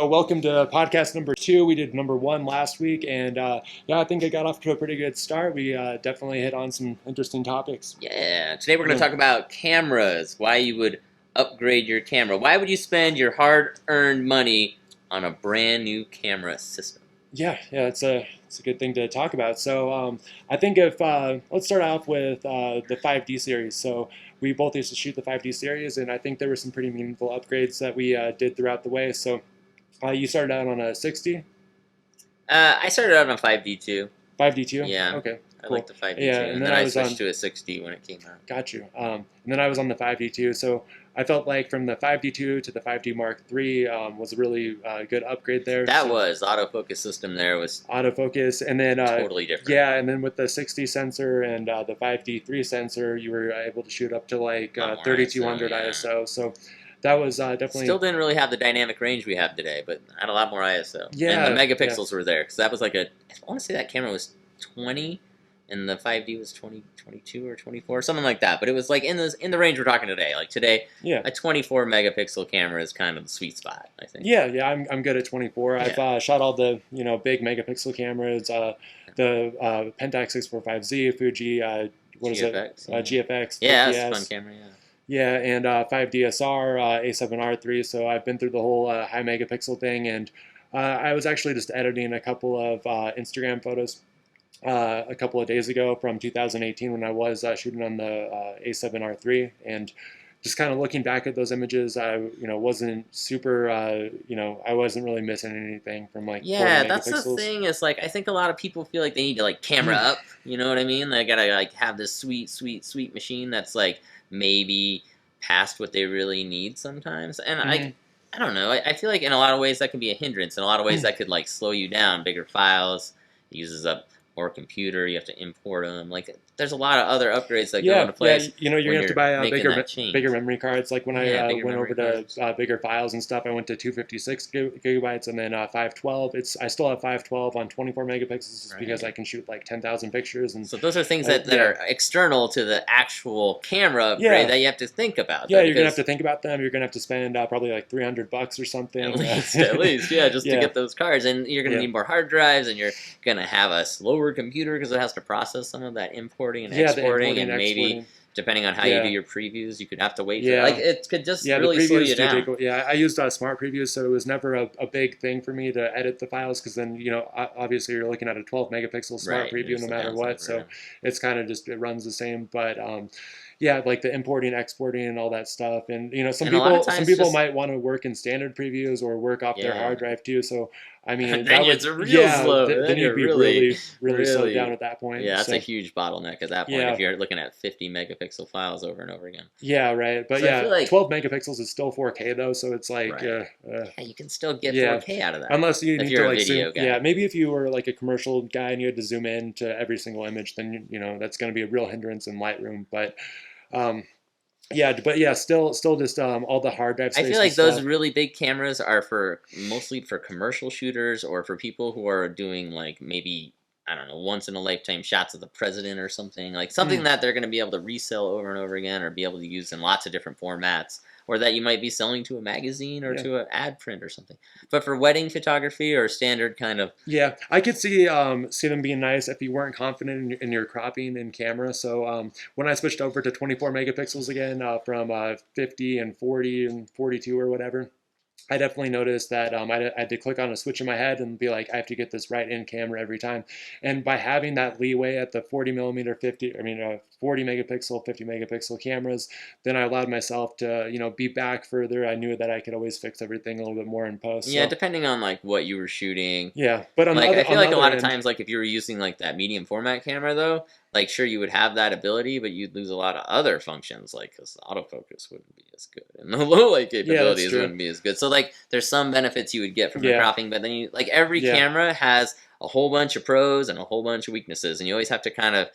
Welcome to podcast number 2. We did number 1 last week, and I think it got off to a pretty good start. We definitely hit on some interesting topics. Yeah, today we're going to talk about cameras, why you would upgrade your camera. Why would you spend your hard-earned money on a brand new camera system? Yeah, it's a good thing to talk about. So I think if let's start off with the 5D series. So we both used to shoot the 5D series, and I think there were some pretty meaningful upgrades that we did throughout the way. So you started out on a 60? I started out on 5D2. 5D2? Yeah. Okay. I Cool. like the 5D2, Yeah, and then I switched to a 60 when it came out. Got you. And then I was on the 5D2, so I felt like from the 5D2 to the 5D Mark III was a really good upgrade there. That was autofocus system there was autofocus, and then totally different. Yeah, and then with the 60 sensor and the 5D3 sensor, you were able to shoot up to like 3200 ISO. So that was definitely still didn't really have the dynamic range we have today, but had a lot more ISO. Yeah, and the megapixels were there because that was like I want to say that camera was 20. And the 5D was 20, 22 or 24, something like that. But it was like in the range we're talking today. Like today, a 24 megapixel camera is kind of the sweet spot, I think. Yeah, I'm good at 24. Yeah. I've shot all the big megapixel cameras, the Pentax 645Z, Fuji, what is GFX, it? GFX. Yeah, that's a fun camera. Yeah, and 5DSR, A7R3. So I've been through the whole high megapixel thing, and I was actually just editing a couple of Instagram photos a couple of days ago from 2018 when I was shooting on the A7R3, and just kind of looking back at those images, I wasn't super I wasn't really missing anything from like 40 that's the thing. Is like I think a lot of people feel like they need to like camera up. You know what I mean? They gotta like have this sweet machine that's like maybe past what they really need sometimes. And I don't know. I feel like in a lot of ways that can be a hindrance. In a lot of ways that could like slow you down. Bigger files, it uses up more computer, you have to import them. Like, there's a lot of other upgrades that go into place. Yeah, you're gonna have to buy bigger memory cards. Like when I went over to bigger files and stuff, I went to 256 gigabytes and then 512. I still have 512 on 24 megapixels just because I can shoot like 10,000 pictures. And so those are things that are external to the actual camera upgrade that you have to think about. Yeah, you're gonna have to think about them. You're gonna have to spend probably like $300 or something. At least, just to get those cards. And you're gonna need more hard drives, and you're gonna have a slower computer because it has to process some of that importing and exporting, and maybe depending on how you do your previews, you could have to wait. Like it could just really slow you down. I used smart previews, so it was never a big thing for me to edit the files because then obviously you're looking at a 12 megapixel smart preview no matter what, so it's kind of just it runs the same. But like the importing, exporting, and all that stuff, and some people might want to work in standard previews or work off their hard drive too. So I mean, then it's real slow. Then you'd be really slowed down at that point. Yeah, that's a huge bottleneck at that point if you're looking at 50 megapixel files over and over again. Yeah, right. But so like 12 megapixels is still 4K though, so it's like you can still get 4K out of that. Unless you need to like video guy. Yeah, maybe if you were like a commercial guy and you had to zoom in to every single image, then that's going to be a real hindrance in Lightroom. But still just all the hard drive space. I feel like those really big cameras are mostly for commercial shooters or for people who are doing like maybe, I don't know, once in a lifetime shots of the president or something. Like something that they're going to be able to resell over and over again or be able to use in lots of different formats. Or that you might be selling to a magazine or to an ad print or something. But for wedding photography or standard kind of... Yeah, I could see them being nice if you weren't confident in your cropping in camera. So when I switched over to 24 megapixels again from 50 and 40 and 42 or whatever, I definitely noticed that I had to click on a switch in my head and be like, I have to get this right in camera every time. And by having that leeway at the 40 megapixel, 50 megapixel cameras, then I allowed myself to, be back further. I knew that I could always fix everything a little bit more in post. Yeah, depending on like what you were shooting. Yeah, but I feel like a lot of times, like if you were using like that medium format camera though, like sure you would have that ability, but you'd lose a lot of other functions, like because autofocus wouldn't be as good and the low light capabilities wouldn't be as good. So like there's some benefits you would get from the cropping, but then every camera has a whole bunch of pros and a whole bunch of weaknesses, and you always have to kind of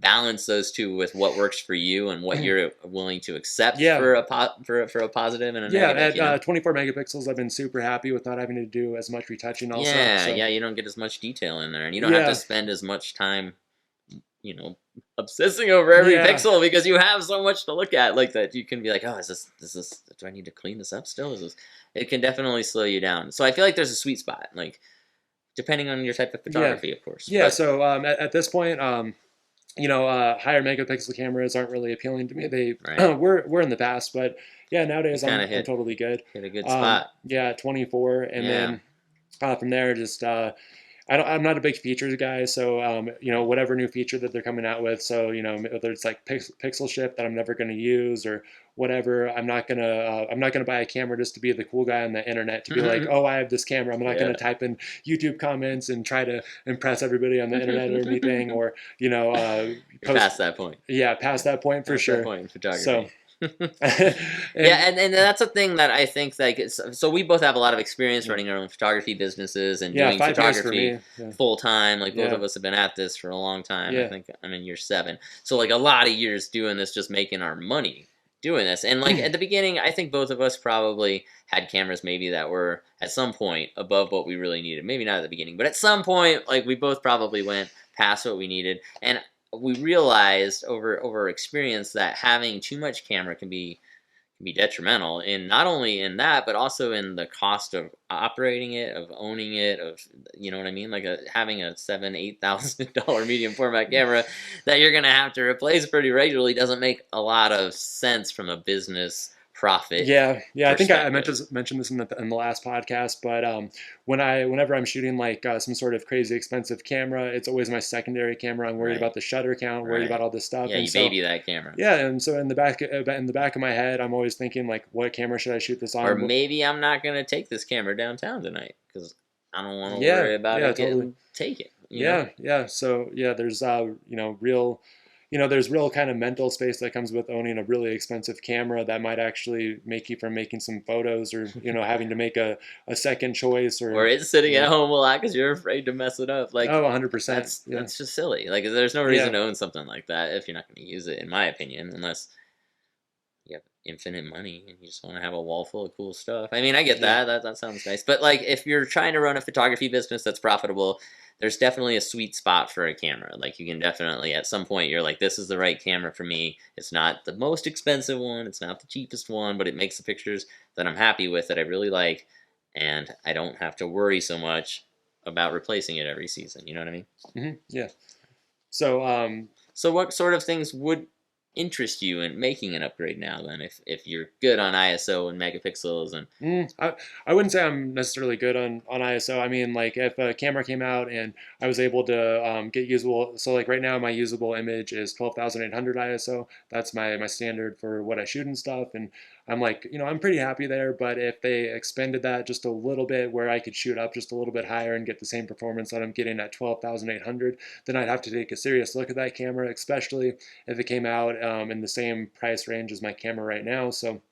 balance those two with what works for you and what you're willing to accept for a positive and a negative. At 24 megapixels, I've been super happy with not having to do as much retouching. Also, you don't get as much detail in there, and you don't have to spend as much time you know, obsessing over every Yeah. pixel because you have so much to look at like that. You can be like, oh, is this, do I need to clean this up still? Is this, it can definitely slow you down. So I feel like there's a sweet spot, like depending on your type of Yeah. photography, of course. Yeah. But So at this point, higher megapixel cameras aren't really appealing to me. They right, were in the past, but yeah, you nowadays kind I'm of I'm totally good. hit a good spot. Yeah, 24, and Yeah. then from there, just I'm not a big features guy, so whatever new feature that they're coming out with, so whether it's like pixel shift that I'm never going to use or whatever, I'm not gonna buy a camera just to be the cool guy on the internet to be like, oh, I have this camera. I'm not Yeah. gonna type in YouTube comments and try to impress everybody on the internet or anything, or You're past that point. Yeah, past that point for Past sure. that point in photography. So. Yeah, and that's a thing that I think like so we both have a lot of experience running our own photography businesses and doing 5 years for photography me. Yeah. full time. Like both Yeah. of us have been at this for a long time. Yeah. I think I'm in year 7, so like a lot of years doing this, just making our money doing this. And like at the beginning, I think both of us probably had cameras maybe that were at some point above what we really needed. Maybe not at the beginning, but at some point, like we both probably went past what we needed. And we realized over experience that having too much camera can be detrimental in not only in that but also in the cost of operating it, of owning it, of you know what I mean, like having a $7,000-8,000 medium format camera that you're gonna have to replace pretty regularly doesn't make a lot of sense from a business profit. Yeah, I think I meant to mention this in the last podcast, but whenever I'm shooting like some sort of crazy expensive camera, it's always my secondary camera. I'm worried about the shutter count, worried about all this stuff. Yeah, and you baby that camera. Yeah, and so in the back of my head, I'm always thinking like, what camera should I shoot this on? Or maybe I'm not gonna take this camera downtown tonight because I don't want to worry about it getting taken. Yeah. So yeah, there's there's real kind of mental space that comes with owning a really expensive camera that might actually make you from making some photos or having to make a second choice or it's sitting at home a lot because you're afraid to mess it up. Like 100%. That's just silly. Like there's no reason to own something like that if you're not going to use it, in my opinion, unless you have infinite money and you just want to have a wall full of cool stuff. I mean, I get that sounds nice, but like if you're trying to run a photography business that's profitable, there's definitely a sweet spot for a camera. Like you can definitely, at some point, you're like, this is the right camera for me. It's not the most expensive one. It's not the cheapest one, but it makes the pictures that I'm happy with, that I really like. And I don't have to worry so much about replacing it every season. You know what I mean? Mm-hmm. Yeah. So, so what sort of things would interest you in making an upgrade now then, if you're good on ISO and megapixels? And I wouldn't say I'm necessarily good on ISO. I mean, like if a camera came out and I was able to get usable, so like right now my usable image is 12,800 ISO. That's my standard for what I shoot and stuff, and I'm like, I'm pretty happy there. But if they expanded that just a little bit where I could shoot up just a little bit higher and get the same performance that I'm getting at 12,800, then I'd have to take a serious look at that camera, especially if it came out in the same price range as my camera right now. So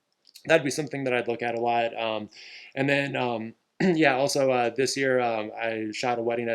that'd be something that I'd look at a lot. And then, yeah, also this year I shot a wedding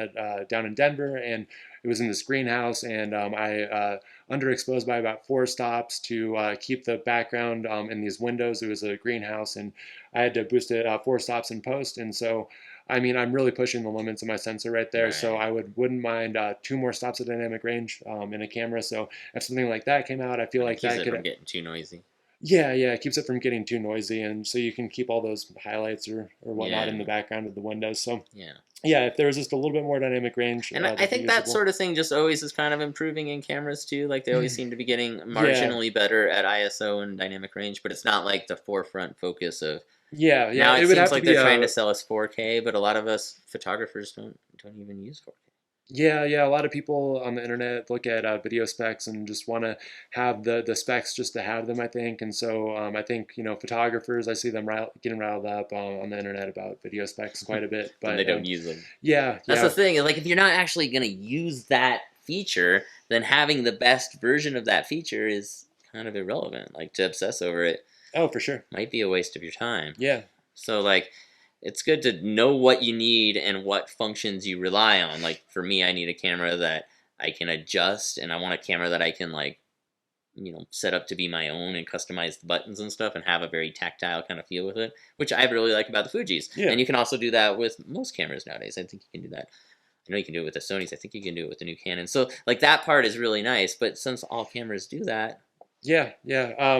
down in Denver, and it was in this greenhouse, and I underexposed by about 4 stops to keep the background in these windows. It was a greenhouse, and I had to boost it 4 stops in post, and so I mean, I'm really pushing the limits of my sensor right there. So I wouldn't mind 2 more stops of dynamic range in a camera. So if something like that came out, I feel like that could from getting too noisy. Yeah, it keeps it from getting too noisy, and so you can keep all those highlights or whatnot in the background of the windows. So yeah, if there was just a little bit more dynamic range, and I think that sort of thing just always is kind of improving in cameras too. Like they always seem to be getting marginally better at ISO and dynamic range, but it's not like the forefront focus of. Yeah. Now it seems like they're trying to sell us 4K, but a lot of us photographers don't even use 4K. Yeah. A lot of people on the internet look at video specs and just want to have the specs just to have them, I think. And so I think photographers, I see them getting riled up on the internet about video specs quite a bit, but and they don't use them. Yeah, that's the thing. Like if you're not actually going to use that feature, then having the best version of that feature is kind of irrelevant. Like to obsess over it. Oh, for sure. Might be a waste of your time. Yeah. So like, it's good to know what you need and what functions you rely on. Like for me, I need a camera that I can adjust, and I want a camera that I can like, set up to be my own and customize the buttons and stuff and have a very tactile kind of feel with it, which I really like about the Fujis. Yeah. And you can also do that with most cameras nowadays. I think you can do that. I know you can do it with the Sonys. I think you can do it with the new Canon. So like that part is really nice. But since all cameras do that, Yeah, yeah.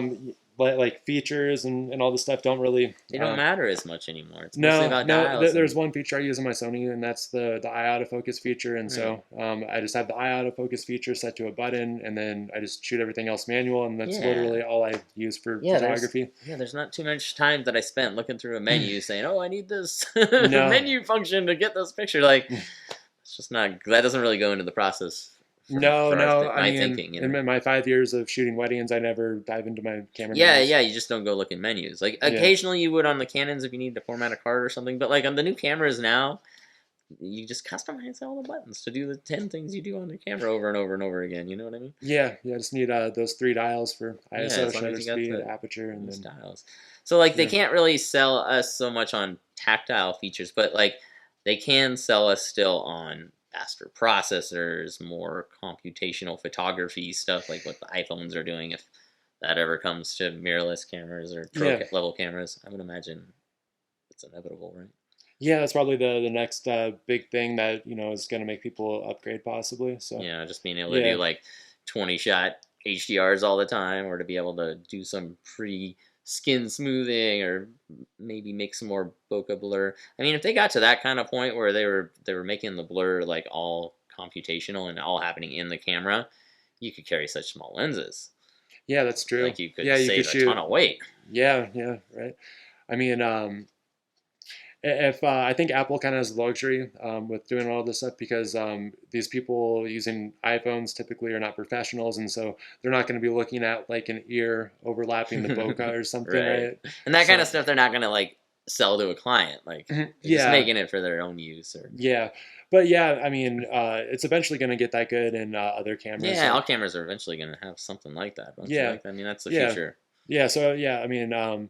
But like features and all this stuff don't really. they don't matter as much anymore. It's mostly No, about no. dials. There's one feature I use on my Sony, and that's the eye autofocus feature. And Right. so I just have the eye autofocus feature set to a button, and then I just shoot everything else manual, and that's Yeah. literally all I use for Yeah, photography. there's not too much time that I spent looking through a menu saying, "Oh, I need this No. menu function to get this picture." Like, it's just not. That doesn't really go into the process. No, no. My I mean, thinking, you know? in my 5 years of shooting weddings, I never dive into my camera Yeah, menus. yeah. You just don't go look in menus. Like Yeah. occasionally you would on the Canons if you need to format a card or something. But like on the new cameras now, you just customize all the buttons to do the 10 things you do on the camera over and over and over again. You know what I mean? Yeah, yeah. I just need those 3 dials for Yeah, ISO, as long shutter as you got speed, the aperture, and then styles. So like they Yeah. can't really sell us so much on tactile features, but like they can sell us still on faster processors, more computational photography stuff, like what the iPhones are doing. If that ever comes to mirrorless cameras or pro Yeah. level cameras, I would imagine it's inevitable, right? Yeah, that's probably the next big thing that is going to make people upgrade possibly. So Yeah, just being able to Yeah. do like 20 shot HDRs all the time, or to be able to do some pretty skin smoothing, or maybe make some more bokeh blur. I mean, if they got to that kind of point where they were making the blur like all computational and all happening in the camera, you could carry such small lenses. Yeah, that's true. Like you could Yeah, you save could a shoot. ton of weight. Yeah, yeah, right. I mean, if I think Apple kind of has the luxury with doing all this stuff because these people using iPhones typically are not professionals, and so they're not going to be looking at like an ear overlapping the bokeh or something, right? And that kind of So- stuff they're not gonna like sell to a client. Like they're just Yeah, making it for their own use. Or yeah, but yeah, I mean, it's eventually going to get that good in other cameras. yeah, all like- cameras are eventually gonna have something like that. Don't you Yeah. like that? I mean, that's the Yeah. future. Yeah, so yeah, I mean,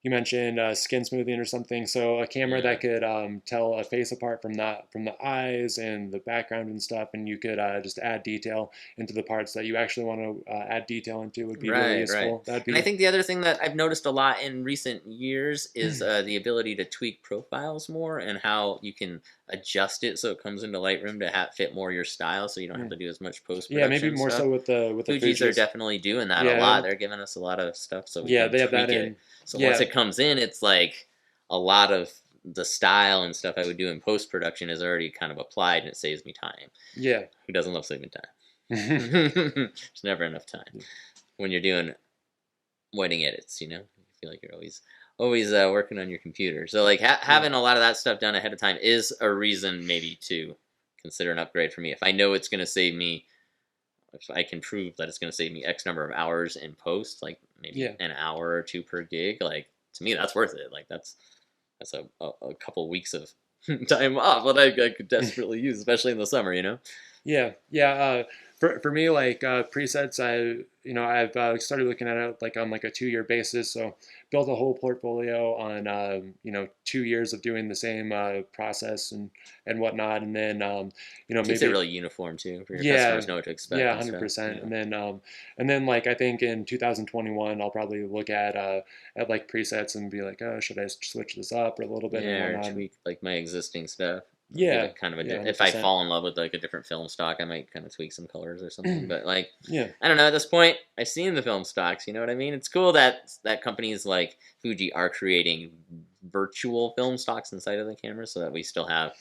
you mentioned skin smoothing or something. So a camera Yeah. that could tell a face apart from the eyes and the background and stuff, and you could just add detail into the parts that you actually want to add detail into would be really Right, useful. right. That'd be And I think the other thing that I've noticed a lot in recent years is the ability to tweak profiles more, and how you can adjust it so it comes into Lightroom to fit more your style, so you don't have to do as much post production. yeah, maybe more stuff. so with the Fuji's are Fujis. definitely doing that a Yeah. lot. They're giving us a lot of stuff, so we Yeah, can they have tweak that it. in. So Yeah. once it comes in, it's like a lot of the style and stuff I would do in post production is already kind of applied, and it saves me time. Yeah. Who doesn't love saving time? There's never enough time when you're doing wedding edits. You feel like you're always working on your computer. So like having a lot of that stuff done ahead of time is a reason maybe to consider an upgrade for me. If I know it's going to save me, if I can prove that it's going to save me X number of hours in post, like maybe an hour or two per gig, like to me that's worth it. Like that's a couple weeks of time off that I could desperately use, especially in the summer. Yeah, yeah. For me, like presets, I've started looking at it like on like a 2-year basis. So built a whole portfolio on 2 years of doing the same process and whatnot, and then Keeps maybe it really uniform too, for your Yeah. customers know what to expect. yeah, and stuff. 100%. Yeah. And then like I think in 2021 I'll probably look at like presets and be like, oh, should I switch this up a little bit Yeah, and or whatnot. tweak like my existing stuff. Yeah, Give it kind of a yeah, if I 100%. fall in love with like a different film stock, I might kind of tweak some colors or something. But like, Yeah. I don't know. At this point, I've seen the film stocks. You know what I mean? It's cool that companies like Fuji are creating virtual film stocks inside of the camera, so that we still have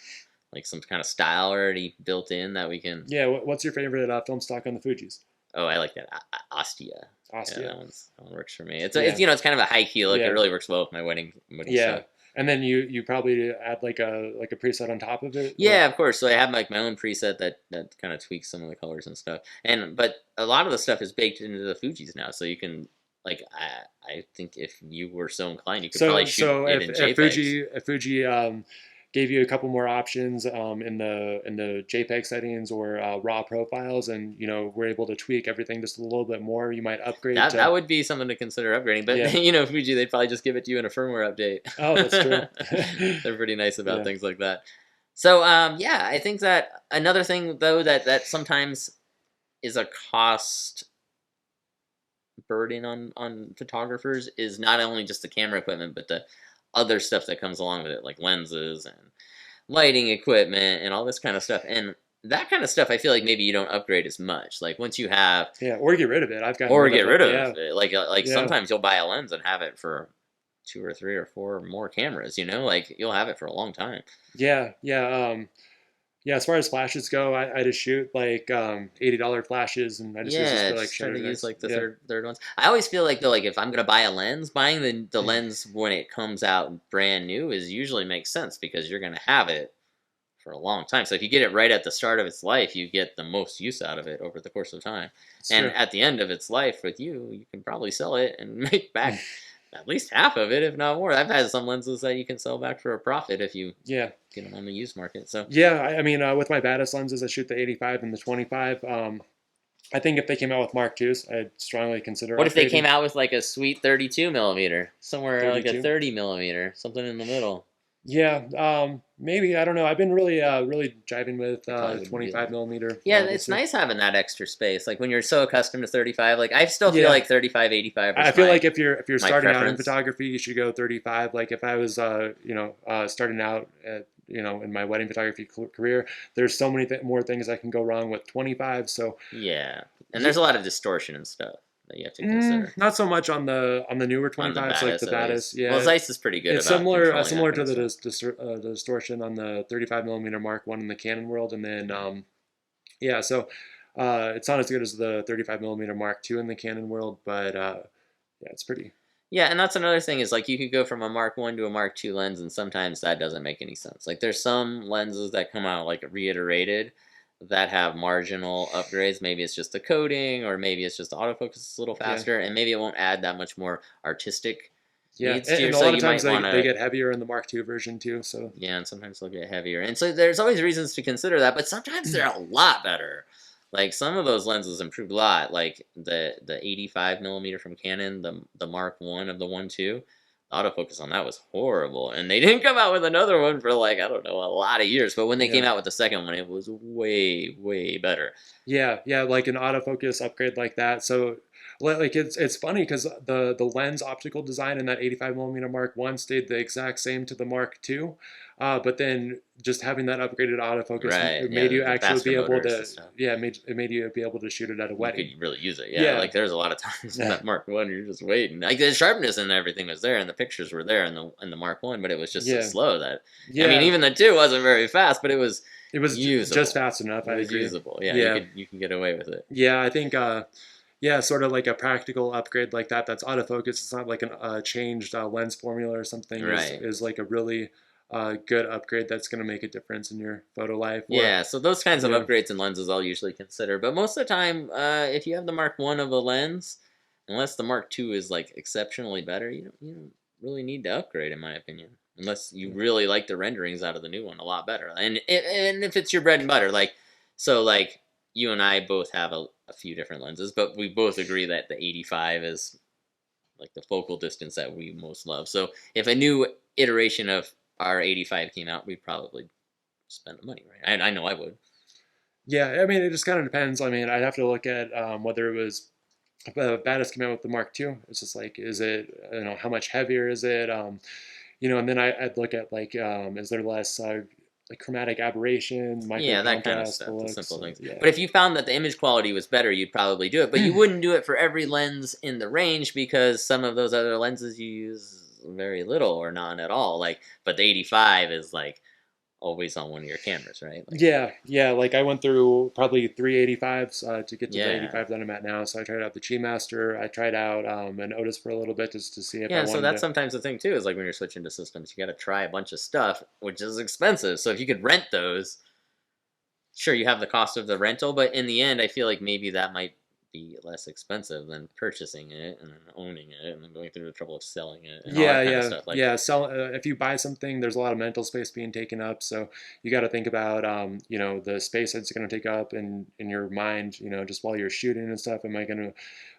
like some kind of style already built in that we can. Yeah, what's your favorite film stock on the Fujis? Oh, I like that Ostia. Ostia. Yeah, that one works for me. It's Yeah. it's kind of a high key look. Yeah. It really works well with my wedding Yeah. stuff. And then you probably add like a preset on top of it. Yeah, of course. So I have like my own preset that kind of tweaks some of the colors and stuff. But a lot of the stuff is baked into the Fujis now, so you can like I think if you were so inclined, you could probably shoot it in JPEGs. If Fuji gave you a couple more options in the JPEG settings or RAW profiles, and we're able to tweak everything just a little bit more, you might upgrade. That would be something to consider upgrading. But Yeah. Fuji, they'd probably just give it to you in a firmware update. Oh, that's true. They're pretty nice about Yeah. things like that. So yeah, I think that another thing though that sometimes is a cost burden on photographers is not only just the camera equipment, but the other stuff that comes along with it, like lenses and lighting equipment and all this kind of stuff. And that kind of stuff, I feel like maybe you don't upgrade as much. Like once you have, or get rid of it. I've got or get rid of yeah. it. Like sometimes you'll buy a lens and have it for 2 or 3 or 4 more cameras. You know, like you'll have it for a long time. Yeah, yeah. As far as flashes go, I just shoot like $80 flashes, and I just use this for like try to use like the yeah. third ones. I always feel like though, like if I'm gonna buy a lens, buying the lens when it comes out brand new is usually makes sense because you're gonna have it for a long time. So if you get it right at the start of its life, you get the most use out of it over the course of time. And at the end of its life with you can probably sell it and make back at least half of it, if not more. I've had some lenses that you can sell back for a profit if you get them on the used market. So I mean, with my baddest lenses, I shoot the 85 and the 25. I think if they came out with Mark IIs, I'd strongly consider. What if they came out with like a sweet 32 millimeter, somewhere 32? Like a 30 millimeter, something in the middle? Yeah, maybe, I don't know. I've been really jiving with 25 millimeter. Yeah, it's nice having that extra space. Like when you're so accustomed to 35, like I still feel like 35, 85. I feel like if you're starting out in photography, you should go 35. Like if I was starting out at in my wedding photography career, there's so many more things that can go wrong with 25. So yeah, and there's a lot of distortion and stuff that you have to consider. Not so much on the newer 25s, like the baddest. Yeah, well, Zeiss is pretty good. It's similar to the distortion on the 35 millimeter Mark I in the Canon world, and then so it's not as good as the 35 millimeter Mark II in the Canon world, but it's pretty. Yeah, and that's another thing is like you could go from a Mark I to a Mark II lens, and sometimes that doesn't make any sense. Like there's some lenses that come out like reiterated that have marginal upgrades. Maybe it's just the coating, or maybe it's just the autofocus is a little faster, and maybe it won't add that much more artistic needs to and a lot of times they get heavier in the Mark II version too. So yeah, and sometimes they'll get heavier, and so there's always reasons to consider that, but sometimes they're a lot better. Like some of those lenses improved a lot, like the 85 millimeter from Canon, the Mark I of the 1.2. Autofocus on that was horrible, and they didn't come out with another one for like I don't know a lot of years. But when they came out with the second one, it was way better. Yeah, like an autofocus upgrade like that. So like it's funny because the lens optical design in that 85 millimeter Mark I stayed the exact same to the Mark II, but then just having that upgraded autofocus made you actually be able to it made you be able to shoot it at a wedding. You could really use it. Like there's a lot of times in that Mark I you're just waiting. Like the sharpness and everything was there, and the pictures were there in the Mark I, but it was just so slow that I mean even the 2 wasn't very fast, but it was usable. Just fast enough. It was usable. You can get away with it. Yeah, I think. Sort of like a practical upgrade like that. That's autofocus. It's not like a changed lens formula or something. Is like a really good upgrade that's going to make a difference in your photo life. So those kinds of upgrades in lenses I'll usually consider. But most of the time, if you have the Mark I of a lens, unless the Mark II is like exceptionally better, you don't really need to upgrade, in my opinion. Unless you really like the renderings out of the new one a lot better. And if it's your bread and butter, like you and I both have a few different lenses, but we both agree that the 85 is like the focal distance that we most love. So if a new iteration of our 85 came out, we'd probably spend the money, right? I know I would. Yeah, I mean, it just kind of depends. I mean, I'd have to look at whether it was the baddest came out with the Mark II. It's just like, is it, how much heavier is it? And then I'd look at like, is there less like chromatic aberration, that kind of stuff, the simple things. But if you found that the image quality was better, you'd probably do it. But you wouldn't do it for every lens in the range because some of those other lenses you use very little or none at all. But the 85 is like always on one of your cameras, right? Like I went through probably 3 85s to get to the 85 that I'm at now. So I tried out the Chi Master. I tried out an Otis for a little bit just to see if I wanted so that's sometimes the thing too, is like when you're switching to systems, you got to try a bunch of stuff, which is expensive. So if you could rent those, sure, you have the cost of the rental, but in the end, I feel like maybe that might be less expensive than purchasing it and then owning it and then going through the trouble of selling it. And all that kind of stuff. If you buy something, there's a lot of mental space being taken up. So you got to think about, the space it's going to take up in your mind, just while you're shooting and stuff. Am I going to,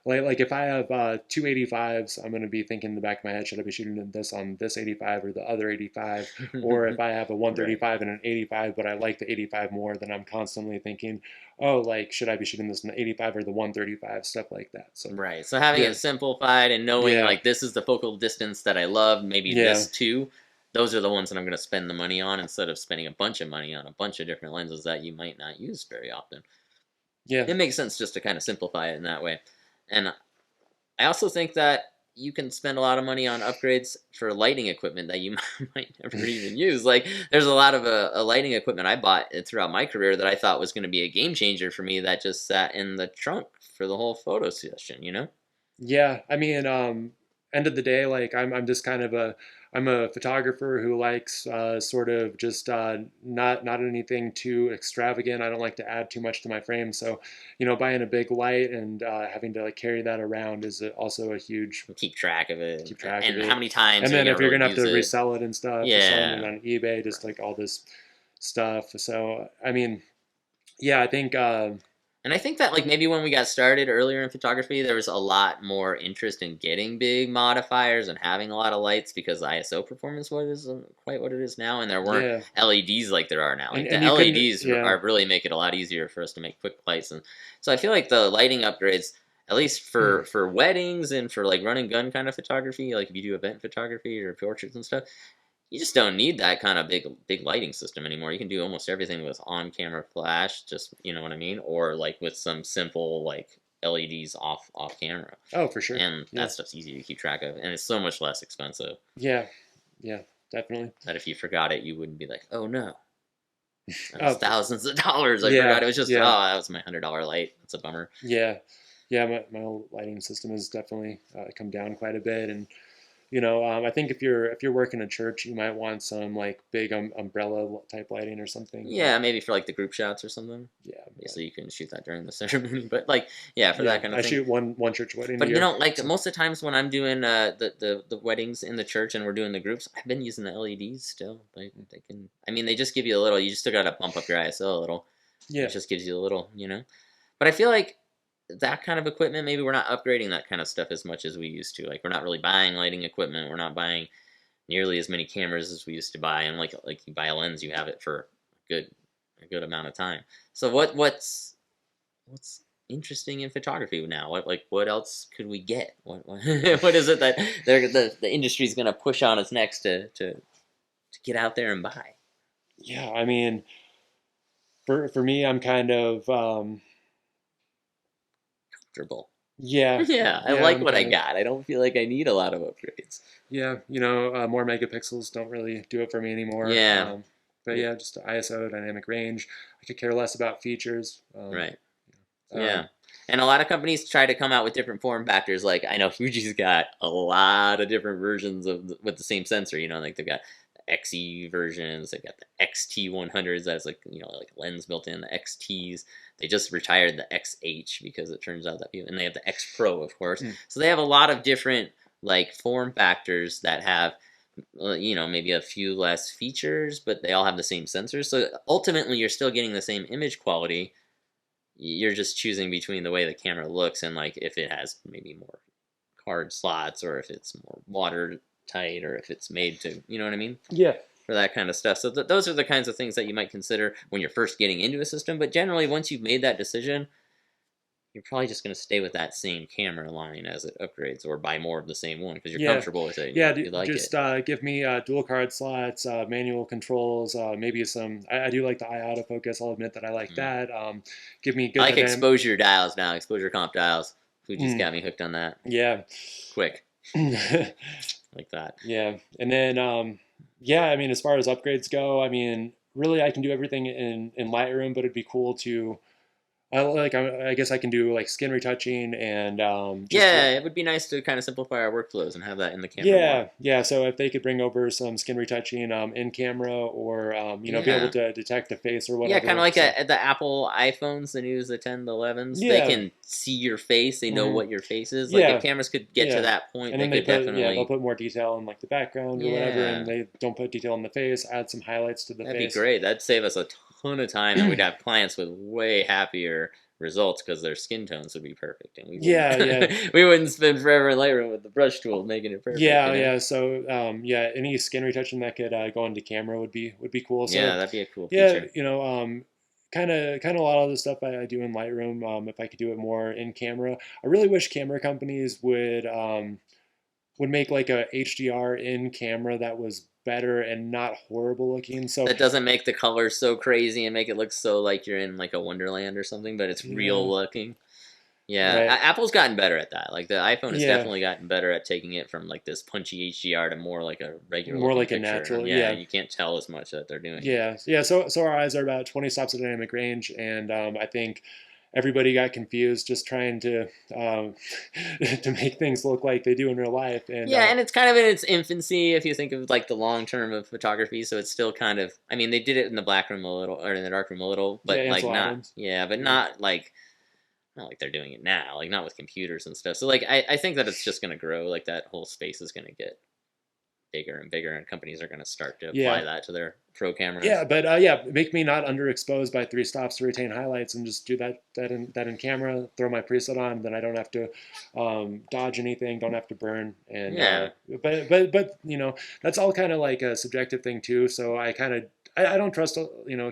like if I have 2 85s, I'm going to be thinking in the back of my head, should I be shooting this on this 85 or the other 85? Or if I have a 135 and an 85, but I like the 85 more, then I'm constantly thinking, should I be shooting this in the 85 or the 135, stuff like that. So so having it simplified and knowing like this is the focal distance that I love, maybe this too, those are the ones that I'm going to spend the money on instead of spending a bunch of money on a bunch of different lenses that you might not use very often. Yeah. It makes sense just to kind of simplify it in that way. And I also think that you can spend a lot of money on upgrades for lighting equipment that you might never even use. Like, there's a lot of lighting equipment I bought throughout my career that I thought was going to be a game changer for me that just sat in the trunk for the whole photo session, you know? Yeah, I mean, end of the day, like I'm just kind of I'm a photographer who likes sort of just not anything too extravagant. I don't like to add too much to my frame, so buying a big light and having to like carry that around is also a huge Keep track of it. keep track of And how it. many times And are you then going if to you're really gonna have use to it? resell it and stuff, or selling it Yeah. on eBay, just Right. like all this stuff. So I mean, yeah, I think And I think that like maybe when we got started earlier in photography, there was a lot more interest in getting big modifiers and having a lot of lights because ISO performance wasn't quite what it is now, and there weren't yeah, LEDs like there are now. Like the and you couldn't, LEDs yeah. are really make it a lot easier for us to make quick lights, and so I feel like the lighting upgrades, at least for weddings and for like run and gun kind of photography, like if you do event photography or portraits and stuff, you just don't need that kind of big lighting system anymore. You can do almost everything with on camera flash, just you know what I mean, or like with some simple like LEDs off camera, Oh, for sure. and Yeah, that stuff's easy to keep track of, and it's so much less expensive yeah, yeah, definitely. that if you forgot it, you wouldn't be like, oh no, that was Oh, thousands of dollars. I forgot yeah, it was just yeah. that was my $100 light. That's a bummer. Yeah, yeah, my whole lighting system has definitely come down quite a bit, and I think if you're working in a church, you might want some like big umbrella type lighting or something. Yeah, maybe for like the group shots or something. Yeah, but So you can shoot that during the ceremony, but like yeah, for yeah, that kind of I thing. shoot one church wedding a But year. like So most of the times when I'm doing the weddings in the church and we're doing the groups, I've been using the LEDs still. Like they can, I mean, they just give you a little. You just still gotta bump up your ISO a little. It yeah, just gives you a little, you know. But I feel like that kind of equipment, maybe we're not upgrading that kind of stuff as much as we used to. Like we're not really buying lighting equipment. We're not buying nearly as many cameras as we used to buy. And like you buy a lens, you have it for a good amount of time. So what's interesting in photography now? What else could we get? What is it that the industry's gonna push on us next to get out there and buy? yeah. I mean, for me, I'm kind of Comfortable. yeah, Yeah, I yeah. like I'm what I kind of got. I don't feel like I need a lot of upgrades. yeah. More megapixels don't really do it for me anymore. Yeah, But yeah, just ISO, dynamic range. I could care less about features. right. Um, Yeah. And a lot of companies try to come out with different form factors. Like I know Fuji's got a lot of different versions of with the same sensor. You know, like they've got the XE versions, they've got the XT100s that's like like lens built in. The XTs. They just retired the XH because it turns out that people, and they have the X Pro, of course. mm, So they have a lot of different like form factors that have maybe a few less features, but they all have the same sensors. So ultimately, you're still getting the same image quality. You're just choosing between the way the camera looks and like if it has maybe more card slots or if it's more watertight or if it's made to, you know what I mean? yeah, For that kind of stuff. So those are the kinds of things that you might consider when you're first getting into a system. But generally, once you've made that decision, you're probably just going to stay with that same camera line as it upgrades or buy more of the same one because you're yeah, comfortable with it and yeah. you like it. Just give me dual card slots, manual controls, maybe some. I do like the eye autofocus. I'll admit that I like Mm. that. Give me I good like dynamic. exposure dials now, exposure comp dials. Fuji's Mm, got me hooked on that. yeah. Quick. Like that. Yeah, and then yeah, I mean, as far as upgrades go, I mean, really, I can do everything in Lightroom, but it'd be cool to, I guess I can do like skin retouching and just Yeah, it would be nice to kind of simplify our workflows and have that in the camera more. yeah, yeah. So if they could bring over some skin retouching in camera, or be able Yeah. to detect the face or Yeah, kind of whatever. like So the Apple iPhones, the news, the 10, the 11s. They yeah, can see your face. They know hmm what your face is. Like if yeah, cameras could get to yeah. that point, And they then they could put they'll definitely. put more detail in like the background or whatever, and Yeah, they don't put detail in the face. Add some highlights to the that'd be face. great. That'd save us a ton of time, and we'd have clients with way happier results because their skin tones would be perfect, and we Yeah, yeah. wouldn't we wouldn't spend forever in Lightroom with the brush tool making it perfect. Yeah, You know? yeah. So, yeah, any skin retouching that could go into camera would be cool. Yeah, So, that'd be a cool yeah, feature. kind of a lot of the stuff I do in Lightroom. If I could do it more in camera, I really wish camera companies would make like a HDR in camera that was better and not horrible looking. So that doesn't make the colors so crazy and make it look so like you're in like a Wonderland or something, but it's real looking. Yeah, right. Apple's gotten better at that. Like the iPhone has Yeah. definitely gotten better at taking it from like this punchy HDR to more like a regular, more like picture. a natural. Yeah, Yeah, you can't tell as much that they're doing. yeah, yeah. So our eyes are about 20 stops of dynamic range, and I think everybody got confused just trying to to make things look like they do in real life. And yeah, and it's kind of in its infancy if you think of like the long term of photography. So it's still kind of. I mean, they did it in the black room a little, or in the dark room a little, but yeah, like Ansel not. Adams. Yeah, but not like. Not like they're doing it now, like not with computers and stuff. So like I think that it's just gonna grow. Like that whole space is gonna get bigger and bigger, and companies are gonna start to apply that to their pro cameras. Yeah, but yeah, make me not underexposed by 3 stops to retain highlights, and just do that in camera. Throw my preset on, then I don't have to dodge anything, don't have to burn. And yeah, but you know, that's all kind of like a subjective thing too. So I kind of I don't trust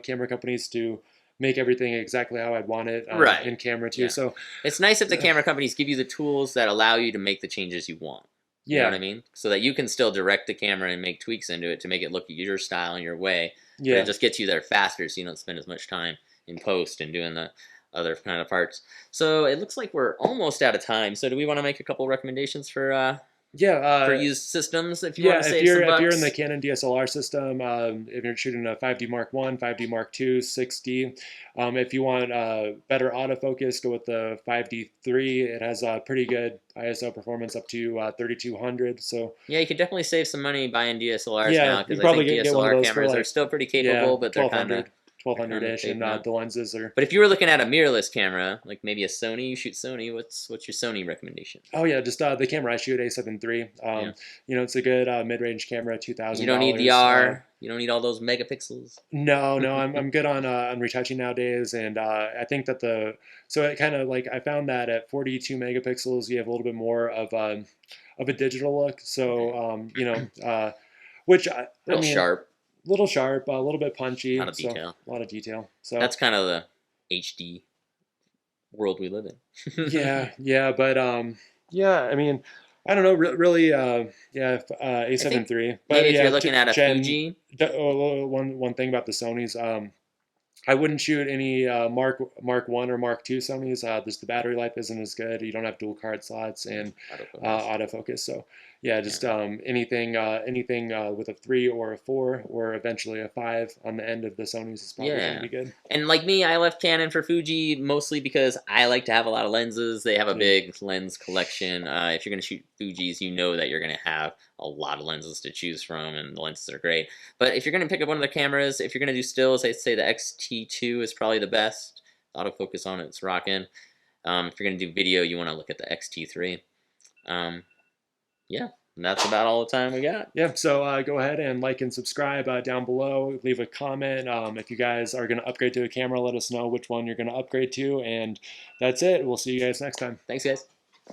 camera companies to make everything exactly how I'd want it right. in camera too. Yeah. So it's nice if the camera companies give you the tools that allow you to make the changes you want. You know what I mean? So that you can still direct the camera and make tweaks into it to make it look your style and your way. Yeah. But it just gets you there faster so you don't spend as much time in post and doing the other kind of parts. So it looks like we're almost out of time. So do we want to make a couple recommendations for used systems if you want to save some bucks? If you're in the Canon DSLR system, if you're shooting a 5D Mark I, 5D Mark II, 6D, if you want better autofocus, go with the 5D3. It has a pretty good ISO performance up to 3200. So yeah, you could definitely save some money buying DSLRs now, because I think DSLR cameras are still pretty capable, but they're kind of 1200-ish, and the lenses are. But if you were looking at a mirrorless camera, like maybe a Sony, you shoot Sony. What's your Sony recommendation? Oh yeah, just the camera I shoot, A7 III. It's a good mid-range camera, $2,000. You don't need DR. You don't need all those megapixels. No, I'm good on retouching nowadays, and I think that so it kind of like I found that at 42 megapixels you have a little bit more of a digital look. So which I mean, sharp. Little sharp, a little bit punchy. A lot of detail. A lot of detail. So that's kind of the HD world we live in. But I mean, I don't know, really, A7 III. But maybe if you're looking at a Fuji. One thing about the Sonys, I wouldn't shoot any Mark 1 or Mark 2 Sonys. Just the battery life isn't as good. You don't have dual card slots and autofocus. So yeah, just anything with a 3 or a 4 or eventually a 5 on the end of the Sonys is probably going to be good. And like me, I left Canon for Fuji mostly because I like to have a lot of lenses. They have a big lens collection. If you're going to shoot Fujis, you know that you're going to have a lot of lenses to choose from, and the lenses are great. But if you're going to pick up one of the cameras, if you're going to do stills, I'd say the X-T2 is probably the best. Autofocus on it's rocking. If you're going to do video, you want to look at the X-T3. Yeah, and that's about all the time we got. Yeah, so go ahead and like and subscribe down below. Leave a comment. If you guys are going to upgrade to a camera, let us know which one you're going to upgrade to. And that's it. We'll see you guys next time. Thanks, guys.